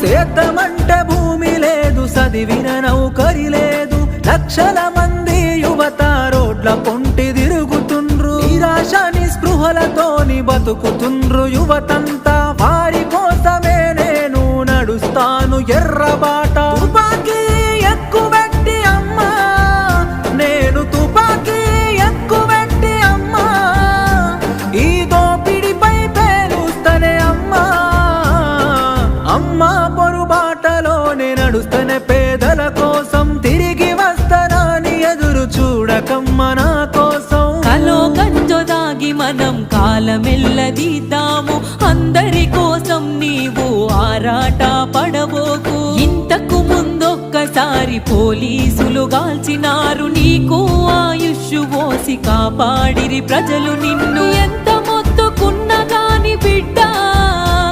సేద్యమంటే భూమి లేదు, చదివిన నౌకరి లేదు, లక్షల మంది యువత రోడ్ల పొంటి తిరుగుతుండ్రు, నిరాశ నిస్పృహలతోని బతుకుతుండ్రు యువతంతా. వారి కోసమే నేను నడుస్తాను ఎర్రబాట. తుపాకీ ఎక్కుబెట్టి అమ్మా, నేను తుపాకీ ఎక్కుబెట్టి అమ్మా, ఈ దోపిడిపై పేలుస్తనే అమ్మా. అమ్మా పొరుబాటలోనే నడుస్తనే పేదల కోసం, తిరిగి వస్తానని ఎదురు చూడకమ్మ నా కోసం. కలో గంజో దాగి మనం కాలమెల్లదీద్దాము, అందరి కోసం నీవు ఆరాట పడబోకు. ఇంతకు ముందొక్కసారి పోలీసులు గాల్చినారు, నీకు ఆయుష్ పోసి కాపాడిరి ప్రజలు నిన్ను. ఎంత మొత్తుకున్న గాని బిడ్డ